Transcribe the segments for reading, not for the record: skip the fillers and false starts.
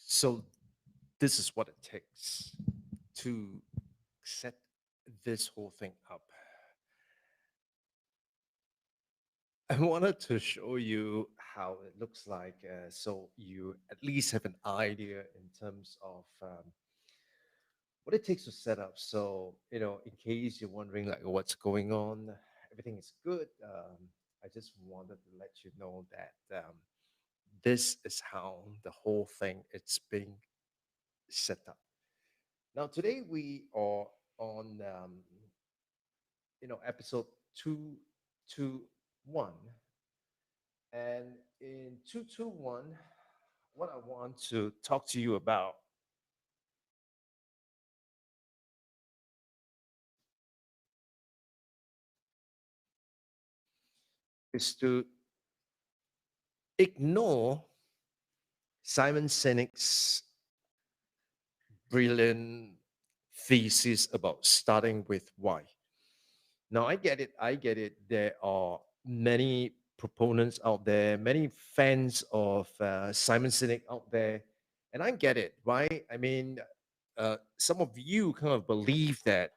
So this is what it takes to set this whole thing up. I wanted to show you how it looks like, so you at least have an idea in terms of what it takes to set up. So, in case you're wondering like what's going on, everything is good. I just wanted to let you know that this is how the whole thing it's being set up. Now, today we are on, episode 221. And in 221, what I want to talk to you about is to ignore Simon Sinek's brilliant thesis about starting with why. Now, I get it. I get it. There are many proponents out there, many fans of Simon Sinek out there, and I get it, right? I mean, some of you kind of believe that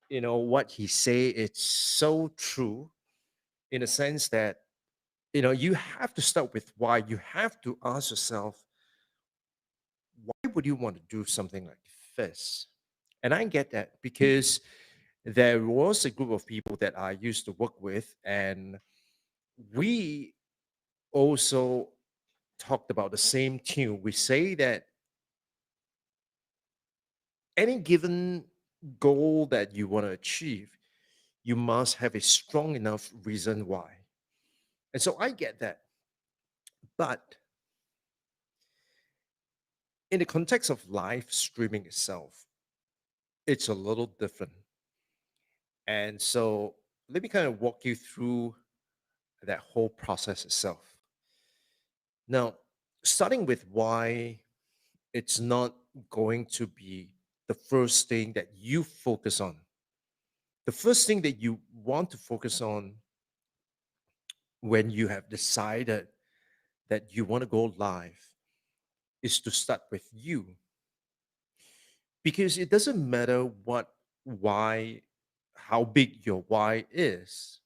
what he say it's so true in a sense that you have to start with why. You have to ask yourself, why would you want to do something like this? And I get that because there was a group of people that I used to work with, and we also talked about the same tune. We say that any given goal that you want to achieve, you must have a strong enough reason why. And so I get that. But in the context of live streaming itself, it's a little different. And so let me kind of walk you through that whole process itself. Now, starting with why it's not going to be the first thing that you focus on. The first thing that you want to focus on when you have decided that you want to go live is to start with you, because it doesn't matter what why how big your why is.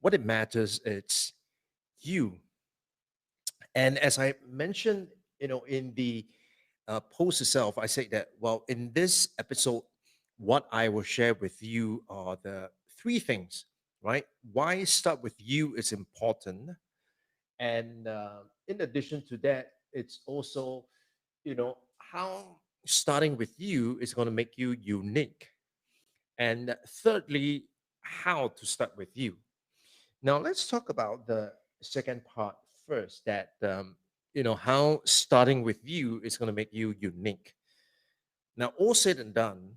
What it matters it's you. And as I mentioned, in the post itself, I say that, well, in this episode, what I will share with you are the three things, right? Why start with you is important. And in addition to that, it's also, how starting with you is going to make you unique. And thirdly, how to start with you. Now, let's talk about the second part first, that, how starting with you is going to make you unique. Now, all said and done,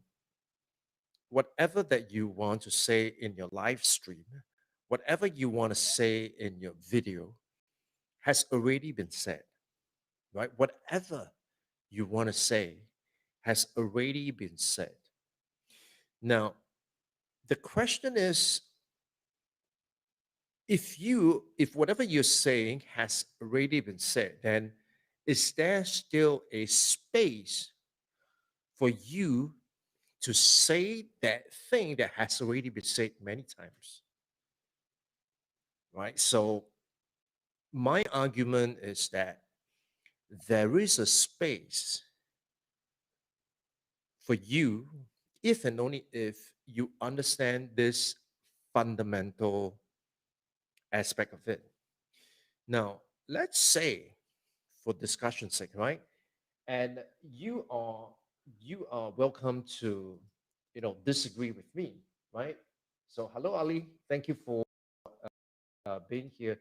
whatever that you want to say in your live stream, whatever you want to say in your video has already been said, right? Whatever you want to say has already been said. Now, the question is, if whatever you're saying has already been said, then is there still a space for you to say that thing that has already been said many times, right? So my argument is that there is a space for you if and only if you understand this fundamental aspect of it. Now, let's say, for discussion's sake, right? And you are welcome to, disagree with me, right? So, hello, Ali. Thank you for being here.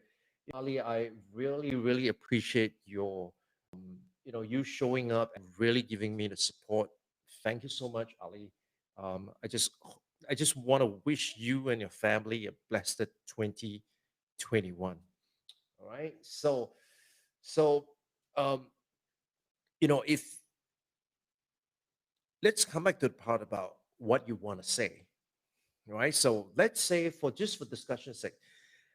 Ali, I really, really appreciate you showing up and really giving me the support. Thank you so much, Ali. I just want to wish you and your family a blessed 2021. All right. So, um, if let's come back to the part about what you want to say. All right. So let's say, for discussion's sake,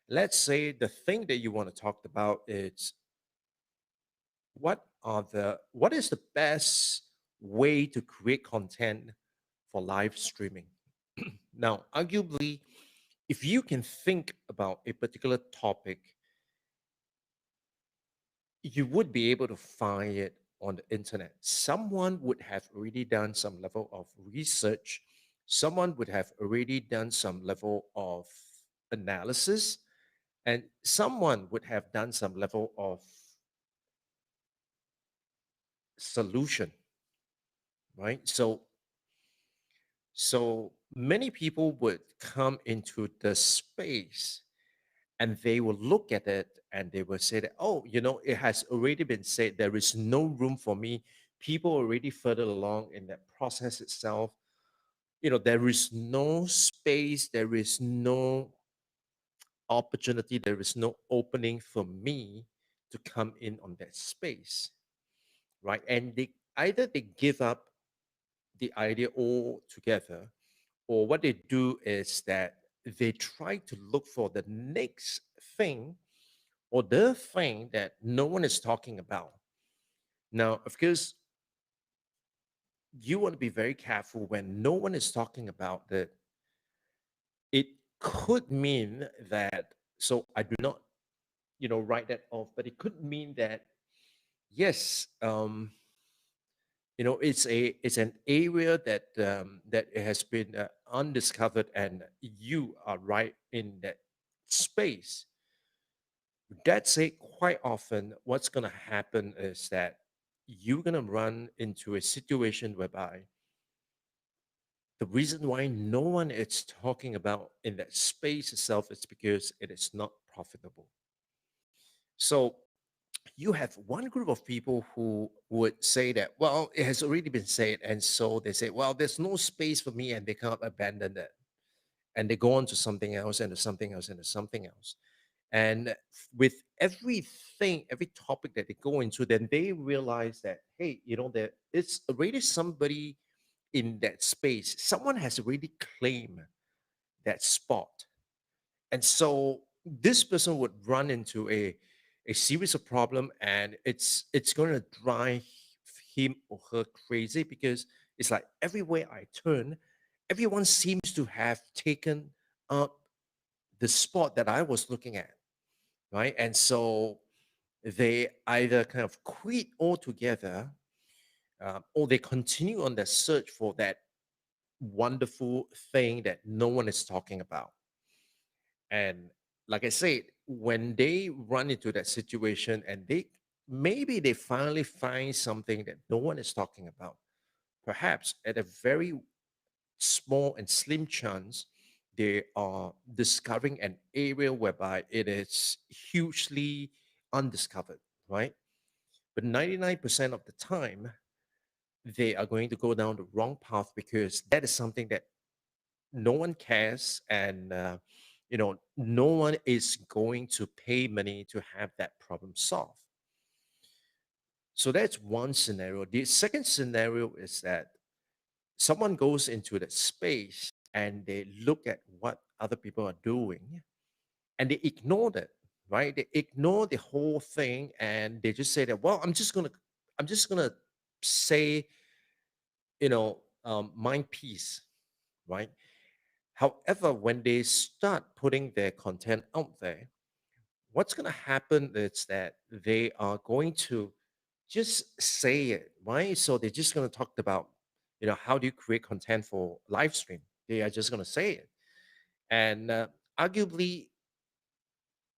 let's say the thing that you want to talk about is what is the best way to create content for live streaming. Now, arguably, if you can think about a particular topic, you would be able to find it on the internet. Someone would have already done some level of research, someone would have already done some level of analysis, and someone would have done some level of solution, right? So many people would come into the space and they will look at it and they will say that, oh, it has already been said, there is no room for me. People already further along in that process itself. There is no space, there is no opportunity, there is no opening for me to come in on that space, right? And they give up the idea altogether, or what they do is that they try to look for the next thing or the thing that no one is talking about. Now, of course, you want to be very careful when no one is talking about that. It could mean that, so I do not, write that off, but it could mean that, yes, it's an area that it has been undiscovered, and you are right in that space. That said, quite often what's going to happen is that you're going to run into a situation whereby the reason why no one is talking about in that space itself is because it is not profitable. So you have one group of people who would say that, well, it has already been said, and so they say, well, there's no space for me, and they can't abandon it, and they go on to something else, and to something else, and to something else. And with everything, every topic that they go into, then they realize that, hey, there it's already somebody in that space, someone has already claimed that spot. And so this person would run into a series of problem, and it's going to drive him or her crazy, because it's like everywhere I turn, everyone seems to have taken up the spot that I was looking at, right? And so they either kind of quit altogether, or they continue on their search for that wonderful thing that no one is talking about. And like I said, when they run into that situation and they maybe they finally find something that no one is talking about, perhaps at a very small and slim chance, they are discovering an area whereby it is hugely undiscovered, right? But 99% of the time, they are going to go down the wrong path, because that is something that no one cares, and no one is going to pay money to have that problem solved. So that's one scenario. The second scenario is that someone goes into that space and they look at what other people are doing, and they ignore that, right? They ignore the whole thing, and they just say that, well, I'm just gonna say, mind peace, right? However, when they start putting their content out there, what's going to happen is that they are going to just say it, right? So they're just going to talk about, how do you create content for live stream? They are just going to say it. And arguably,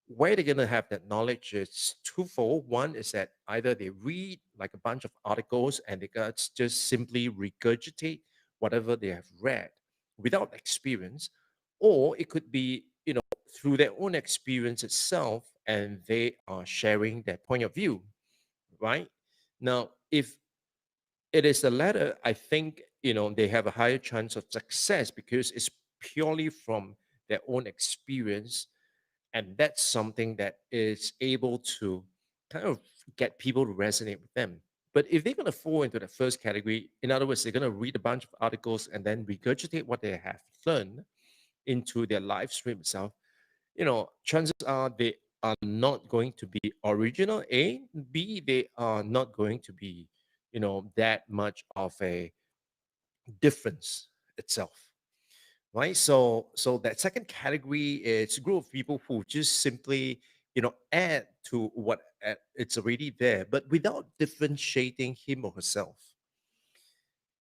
where they're going to have that knowledge is twofold. One is that either they read like a bunch of articles and they got just simply regurgitate whatever they have read without experience, or it could be, through their own experience itself, and they are sharing their point of view, right? Now, if it is the latter, I think, they have a higher chance of success, because it's purely from their own experience, and that's something that is able to kind of get people to resonate with them. But if they're going to fall into the first category, in other words, they're going to read a bunch of articles and then regurgitate what they have learned into their live stream itself, chances are they are not going to be original. A, B, they are not going to be, that much of a difference itself, right? So that second category is a group of people who just simply, add to what it's already there, but without differentiating him or herself.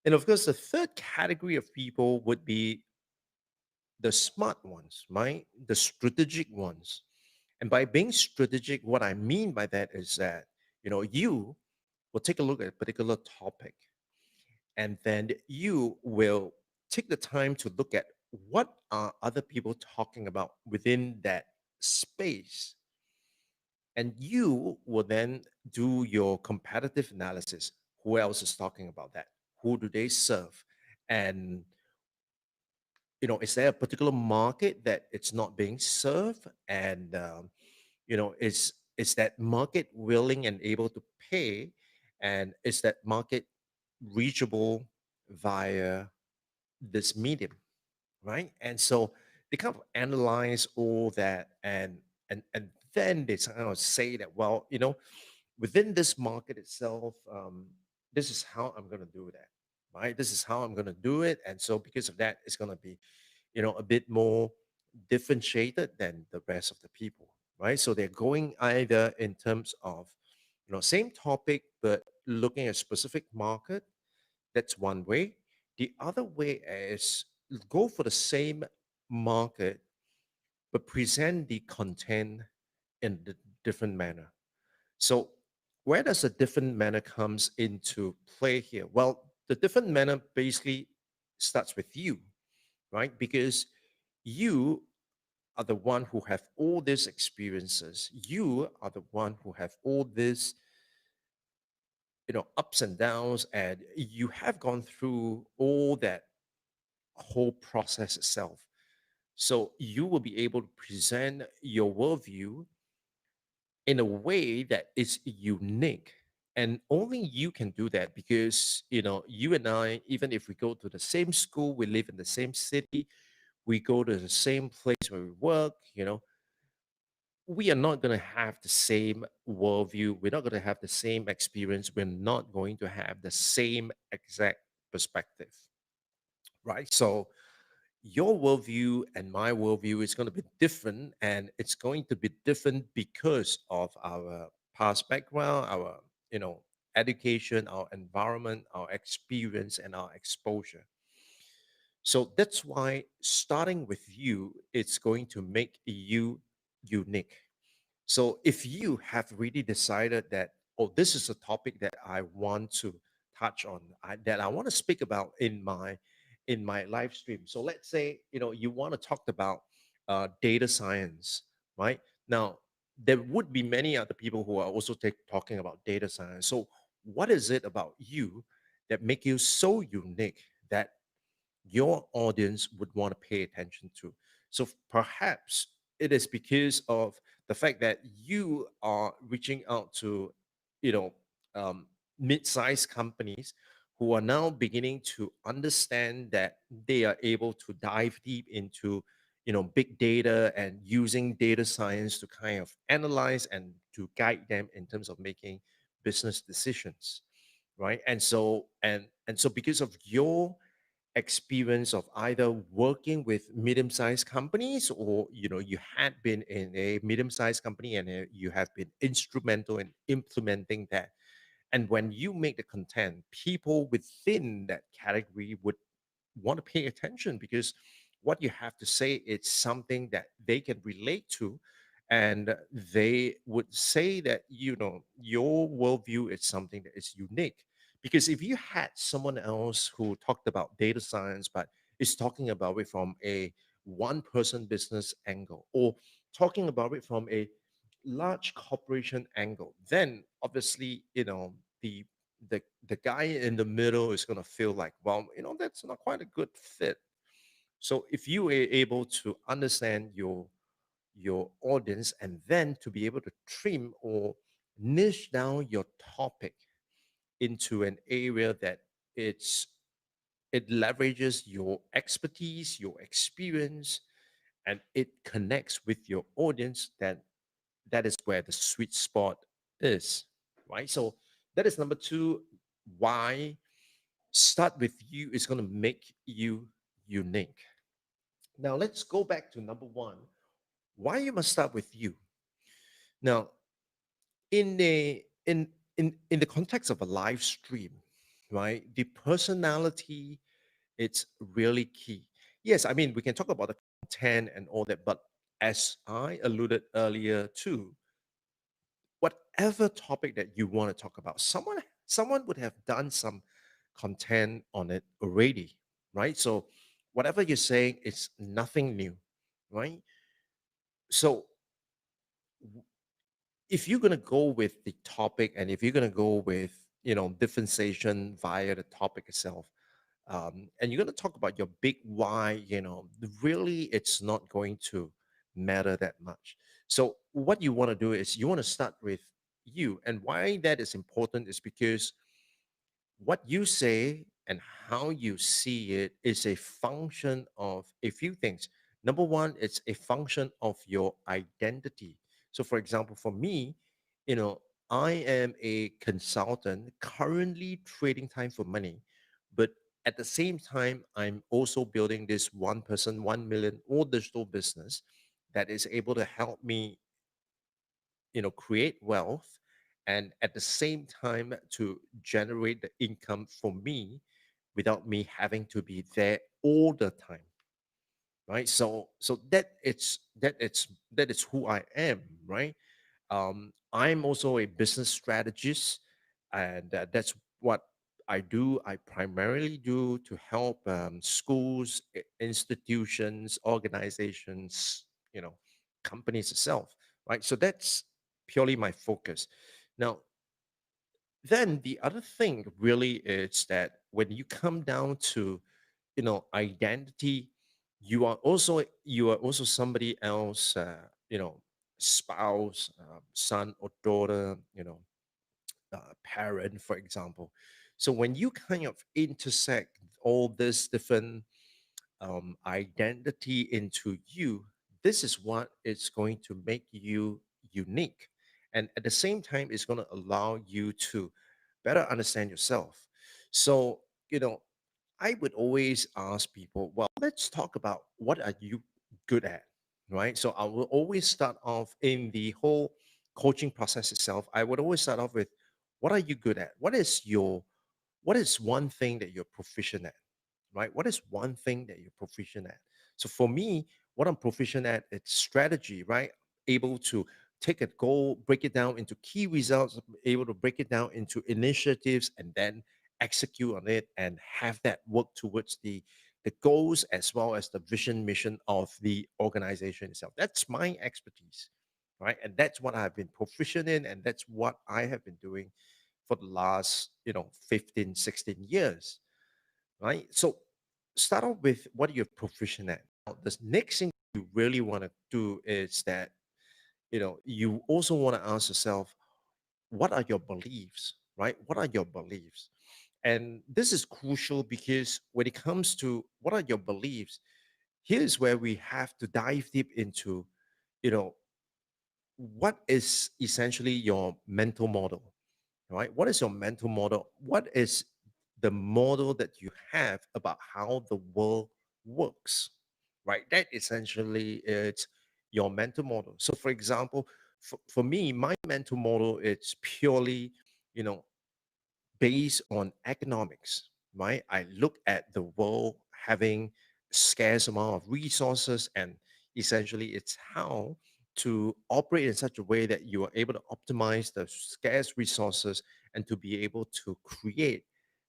And of course, the third category of people would be the smart ones, right? The strategic ones. And by being strategic, what I mean by that is that, you will take a look at a particular topic, and then you will take the time to look at what are other people talking about within that space, and you will then do your competitive analysis. Who else is talking about that? Who do they serve? And is there a particular market that it's not being served? And is that market willing and able to pay? And is that market reachable via this medium, right? And so they kind of analyze all that, and then they kind of say that, well, within this market itself, this is how I'm going to do that, right? This is how I'm going to do it, and so because of that, it's going to be, a bit more differentiated than the rest of the people, right? So they're going either in terms of, same topic but looking at specific market. That's one way. The other way is go for the same market but present the content in a different manner. So where does a different manner comes into play here? Well, the different manner basically starts with you, right? Because you are the one who have all these experiences. You are the one who have all these, ups and downs, and you have gone through all that whole process itself. So you will be able to present your worldview in a way that is unique And only you can do that because, you and I, even if we go to the same school, we live in the same city, we go to the same place where we work, we are not going to have the same worldview. We're not going to have the same experience. We're not going to have the same exact perspective, right? So your worldview and my worldview is going to be different, and it's going to be different because of our past background, our education, our environment, our experience, and our exposure. So that's why starting with you, it's going to make you unique. So if you have really decided that, oh, this is a topic that I want to touch on, that I want to speak about in my live stream. So let's say you want to talk about data science, right? Now there would be many other people who are also talking about data science. So what is it about you that make you so unique that your audience would want to pay attention to? So perhaps it is because of the fact that you are reaching out to, you know, um, mid-sized companies who are now beginning to understand that they are able to dive deep into, big data and using data science to kind of analyze and to guide them in terms of making business decisions, right? And so because of your experience of either working with medium-sized companies, or you had been in a medium-sized company and you have been instrumental in implementing that, and when you make the content, people within that category would want to pay attention because what you have to say is something that they can relate to, and they would say that your worldview is something that is unique. Because if you had someone else who talked about data science but is talking about it from a one person business angle, or talking about it from a large corporation angle, then obviously the the guy in the middle is going to feel like, well, that's not quite a good fit. So if you are able to understand your audience, and then to be able to trim or niche down your topic into an area that it's it leverages your expertise, your experience, and it connects with your audience, then that is where the sweet spot is, right? So that is number two, why start with you is going to make you unique. Now let's go back to number one, why you must start with you. Now, in the in the context of a live stream, right? The personality, it's really key. Yes, I mean we can talk about the content and all that, but as I alluded earlier too, whatever topic that you want to talk about, someone would have done some content on it already, right? So whatever you're saying, it's nothing new, right? So w- if you're going to go with the topic, and if you're going to go with differentiation via the topic itself, and you're going to talk about your big why, really it's not going to matter that much. So what you want to do is you want to start with you. And why that is important is because what you say and how you see it is a function of a few things. Number one, it's a function of your identity. So, for example, for me, you know, I am a consultant currently trading time for money, but at the same time, I'm also building this one person, 1 million all digital business that is able to help me create wealth, and at the same time to generate the income for me without me having to be there all the time, right? So that is who I am, right? I'm also a business strategist, and that's what I do. I primarily do to help schools, institutions, organizations, companies itself, right? So that's purely my focus. Now, then the other thing really is that when you come down to identity, you are also somebody else, spouse, son or daughter, parent, for example. So when you kind of intersect all this different identity into you, this is what is going to make you unique. And at the same time, it's going to allow you to better understand yourself. So, you know, I would always ask people, well, let's talk about what are you good at, right? So I will always start off in the whole coaching process itself. I would always start off with, what are you good at? What is one thing that you're proficient at? Right? What is one thing that you're proficient at? So for me, what I'm proficient at is strategy, right? Able to take a goal, break it down into key results, able to break it down into initiatives, and then execute on it and have that work towards the goals as well as the vision mission of the organization itself. That's my expertise, right? And that's what I've been proficient in, and that's what I have been doing for the last 15, 16 years, right? So start off with what you're proficient at. Now, the next thing you really want to do is that you also want to ask yourself, what are your beliefs, right? What are your beliefs? And this is crucial because when it comes to what are your beliefs, here's where we have to dive deep into, you know, what is essentially your mental model, right? What is your mental model? What is the model that you have about how the world works, right? That essentially is your mental model. So, for example, for me, my mental model is purely, you know, based on economics, right? I look at the world having scarce amount of resources, and essentially it's how to operate in such a way that you are able to optimize the scarce resources and to be able to create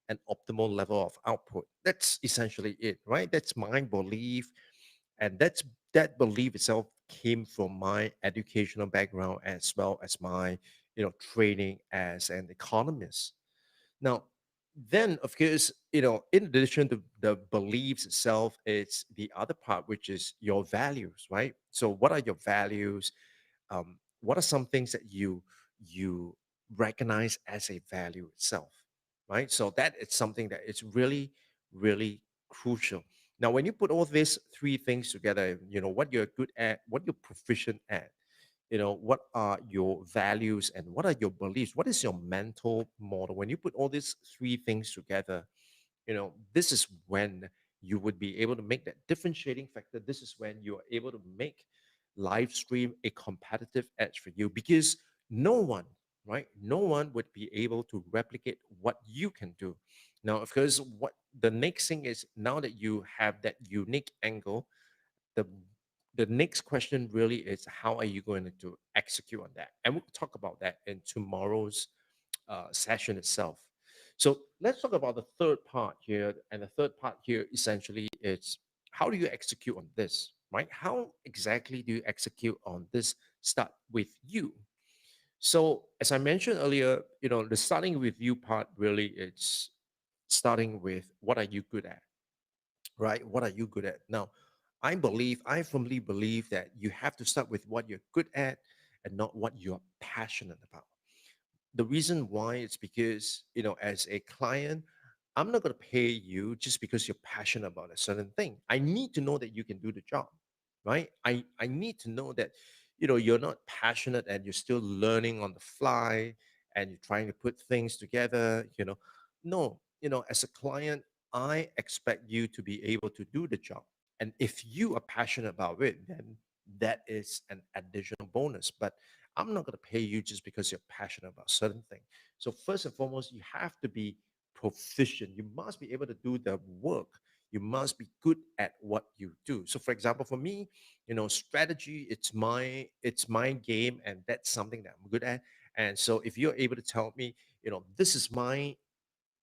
an optimal level of output. That's essentially it, right? That's my belief, and that belief itself came from my educational background as well as my training as an economist. Now, then, of course, in addition to the beliefs itself, it's the other part, which is your values, right? So, what are your values? What are some things that you recognize as a value itself, right? So that is something that is really, really crucial. Now, when you put all these three things together, what you're good at, what you're proficient at, what are your values and what are your beliefs, what is your mental model, when you put all these three things together, this is when you would be able to make that differentiating factor. This is when you are able to make live stream a competitive edge for you, because no one, right, no one would be able to replicate what you can do. Now, of course, what the next thing is, now that you have that unique angle, the the next question really is, how are you going to execute on that? And we'll talk about that in tomorrow's session itself. So let's talk about the third part here. And the third part here essentially is, how do you execute on this, right? How exactly do you execute on this? Start with you. So as I mentioned earlier, the starting with you part really is starting with, what are you good at, right? What are you good at? Now, I firmly believe that you have to start with what you're good at and not what you're passionate about. The reason why is because, as a client, I'm not going to pay you just because you're passionate about a certain thing. I need to know that you can do the job, right? I need to know that, you're not passionate and you're still learning on the fly and you're trying to put things together. No, as a client, I expect you to be able to do the job. And if you are passionate about it, then that is an additional bonus. But I'm not going to pay you just because you're passionate about certain thing. So first and foremost, you have to be proficient. You must be able to do the work. You must be good at what you do. So for example, for me, strategy, it's my game, and that's something that I'm good at. And so if you're able to tell me, this is my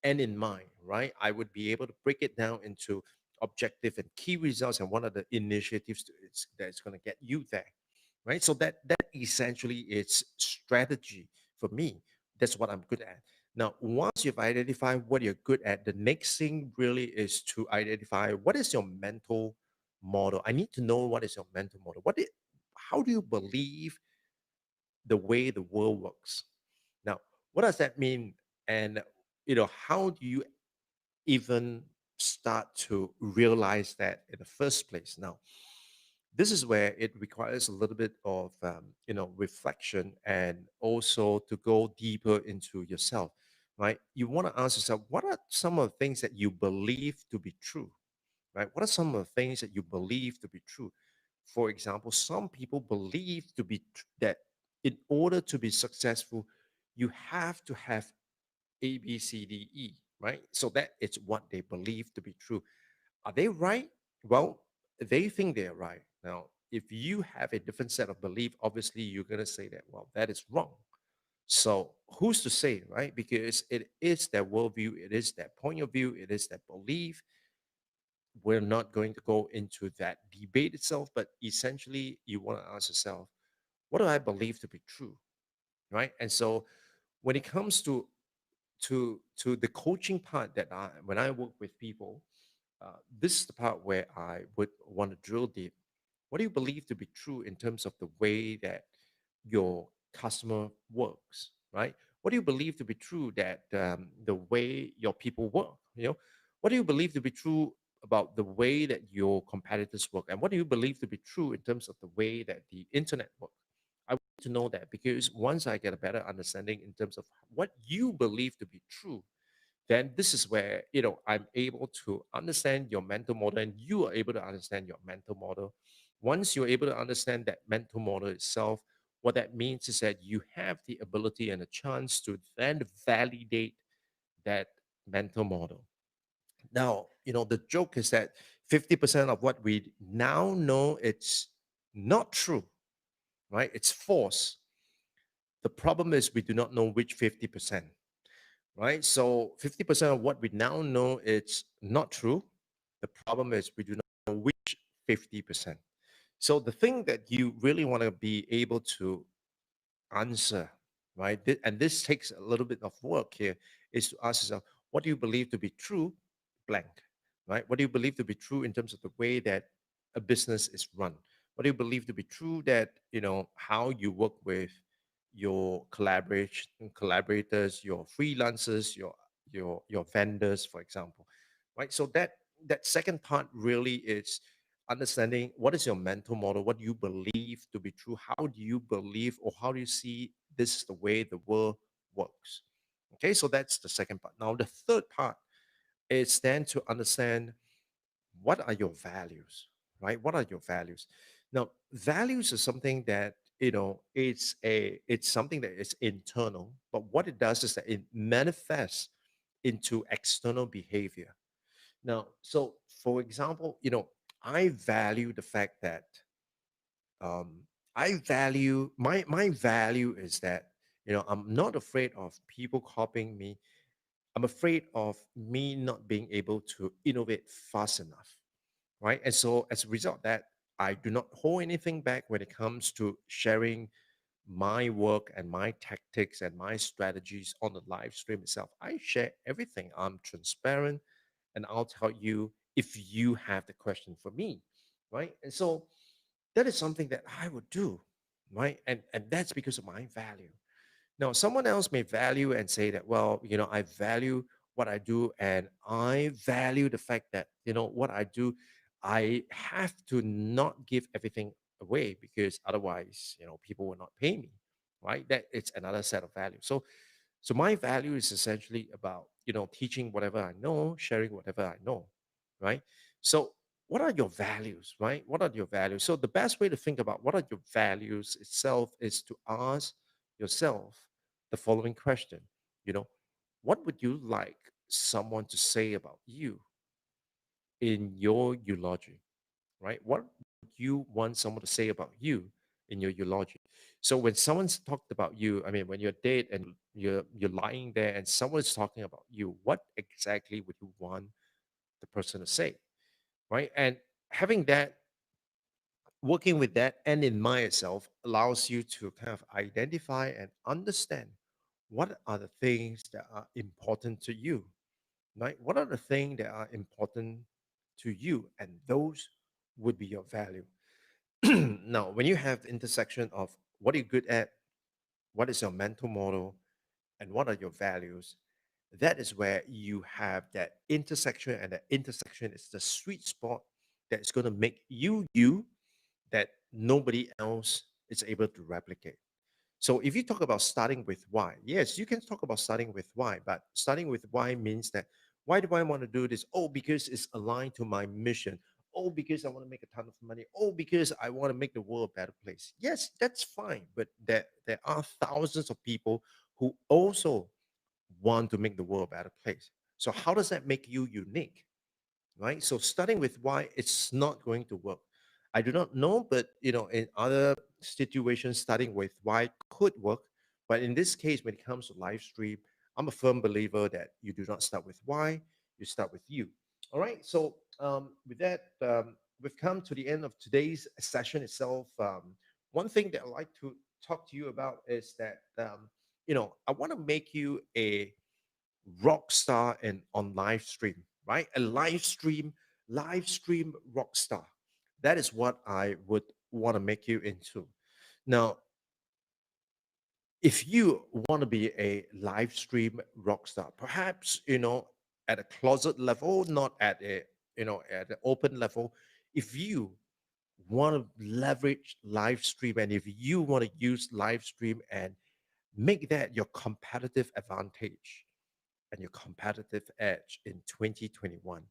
end in mind, right? I would be able to break it down into objective and key results, and one of the initiatives that's going to get you there, right? So that essentially is strategy for me. That's what I'm good at. Now, once you've identified what you're good at, the next thing really is to identify what is your mental model. I need to know what is your mental model. How do you believe the way the world works? Now, What does that mean? And how do you even start to realize that in the first place? Now, this is where it requires a little bit of reflection, and also to go deeper into yourself, right? You want to ask yourself, what are some of the things that you believe to be true, right? What are some of the things that you believe to be true? For example, some people believe to be that in order to be successful, you have to have A, B, C, D, E, right? So that it's what they believe to be true. Are they right? Well, they think they're right. Now, if you have a different set of belief, obviously you're going to say that, well, that is wrong. So who's to say, right? Because it is their worldview, it is their point of view, it is their belief. We're not going to go into that debate itself, but essentially you want to ask yourself, what do I believe to be true? Right. And so when it comes to the coaching part, that when I work with people, this is the part where I would want to drill deep. What do you believe to be true in terms of the way that your customer works, right? What do you believe to be true that the way your people work? What do you believe to be true about the way that your competitors work, and what do you believe to be true in terms of the way that the internet works? I want to know that, because once I get a better understanding in terms of what you believe to be true, then this is where I'm able to understand your mental model, and you are able to understand your mental model. Once you're able to understand that mental model itself, what that means is that you have the ability and a chance to then validate that mental model. Now, the joke is that 50% of what we now know, it's not true, right? It's false. The problem is we do not know which 50%, right? So 50% of what we now know is not true. The problem is we do not know which 50%. So the thing that you really want to be able to answer, right? And this takes a little bit of work here, is to ask yourself, what do you believe to be true? Blank, right? What do you believe to be true in terms of the way that a business is run? What do you believe to be true that, how you work with your collaborators, your freelancers, your vendors, for example, right? So that second part really is understanding what is your mental model, what do you believe to be true, how do you believe, or how do you see this is the way the world works. Okay, so that's the second part. Now the third part is then to understand, what are your values, right? What are your values? Now values is something that, it's something that is internal, but what it does is that it manifests into external behavior. Now, so for example, I value the fact that, um, I value my value is that, I'm not afraid of people copying me. I'm afraid of me not being able to innovate fast enough, right? And so as a result of that, I do not hold anything back when it comes to sharing my work and my tactics and my strategies on the live stream itself. I share everything. I'm transparent, and I'll tell you if you have the question for me, right? And so that is something that I would do, right? And that's because of my value. Now, someone else may value and say that, well, I value what I do, and I value the fact that, what I do, I have to not give everything away, because otherwise, people will not pay me, right? That it's another set of values. So my value is essentially about, teaching whatever I know, sharing whatever I know, right? So what are your values, right? What are your values? So the best way to think about what are your values itself is to ask yourself the following question, you know, what would you like someone to say about you in your eulogy, right? What would you want someone to say about you in your eulogy? So when someone's talked about you, I mean, when you're dead and you're lying there and someone's talking about you, what exactly would you want the person to say, right? And having that, working with that end in mind itself allows you to kind of identify and understand what are the things that are important to you, right? What are the things that are important to you, and those would be your value. Now, when you have the intersection of what are you good at, what is your mental model, and what are your values, that is where you have that intersection, and that intersection is the sweet spot that is going to make you you, that nobody else is able to replicate. So if you talk about starting with why, yes, you can talk about starting with why, but starting with why means that, why do I want to do this? Oh, because it's aligned to my mission. Oh, because I want to make a ton of money. Oh, because I want to make the world a better place. Yes, that's fine. But there are thousands of people who also want to make the world a better place. So how does that make you unique? Right? So starting with why, it's not going to work. I do not know, but in other situations, starting with why could work. But in this case, when it comes to live stream, I'm a firm believer that you do not start with why, you start with you. All right. So with that, we've come to the end of today's session itself. One thing that I'd like to talk to you about is that I want to make you a rock star and on live stream, right? A live stream rock star. That is what I would want to make you into. Now, if you want to be a live stream rock star, perhaps, at a closet level, not at a, at an open level, if you want to leverage live stream, and if you want to use live stream and make that your competitive advantage and your competitive edge in 2021,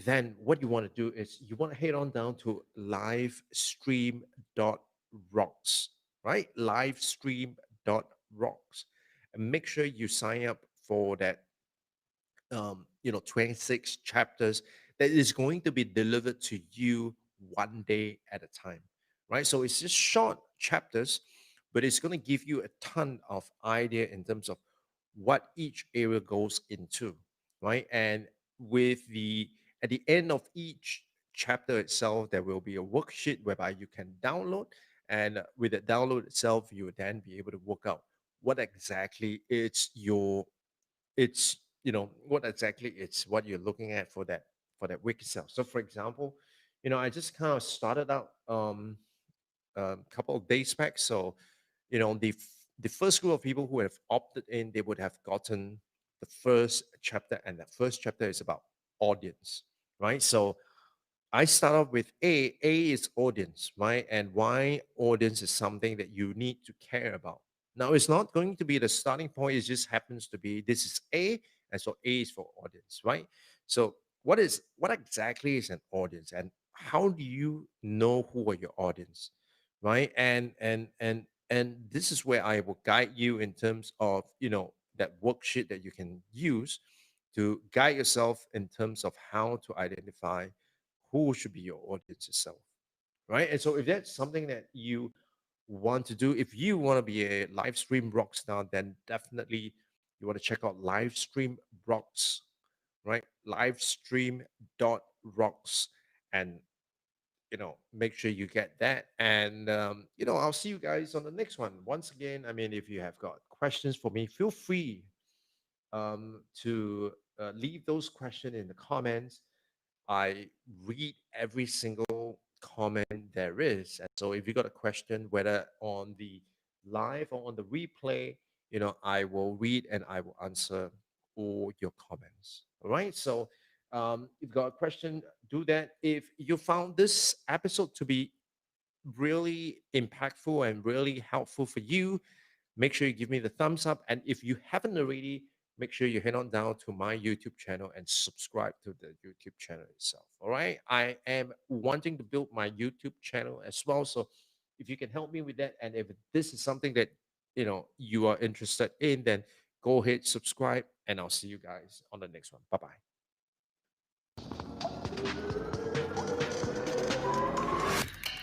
then what you want to do is you want to head on down to livestream.rocks, right? Livestream.rocks. And make sure you sign up for that 26 chapters that is going to be delivered to you one day at a time, right? So it's just short chapters, but it's going to give you a ton of idea in terms of what each area goes into, right? And with the at the end of each chapter itself, there will be a worksheet whereby you can download, and with the download itself, you will then be able to work out what exactly what exactly it's what you're looking at for that week itself. So for example, I just kind of started out a couple of days back. So the first group of people who have opted in, they would have gotten the first chapter, and that first chapter is about audience, right? So I start off with A. A is audience, right? And why audience is something that you need to care about. Now, it's not going to be the starting point. It just happens to be this is A, and so A is for audience, right? So, what exactly is an audience, and how do you know who are your audience, right? And this is where I will guide you in terms of that worksheet that you can use to guide yourself in terms of how to identify who should be your audience itself, right? And so if that's something that you want to do, if you want to be a live stream rock star, then definitely you want to check out live stream rocks, right? Livestream dot rocks. And make sure you get that. And I'll see you guys on the next one. Once again, I mean, if you have got questions for me, feel free to leave those questions in the comments. I read every single comment there is. And so if you got a question, whether on the live or on the replay, I will read and I will answer all your comments. All right. So if you got a question, do that. If you found this episode to be really impactful and really helpful for you, make sure you give me the thumbs up. And if you haven't already, make sure you head on down to my YouTube channel and subscribe to the YouTube channel itself. All right. I am wanting to build my YouTube channel as well. So if you can help me with that, and if this is something that you are interested in, then go ahead, subscribe, and I'll see you guys on the next one. Bye bye.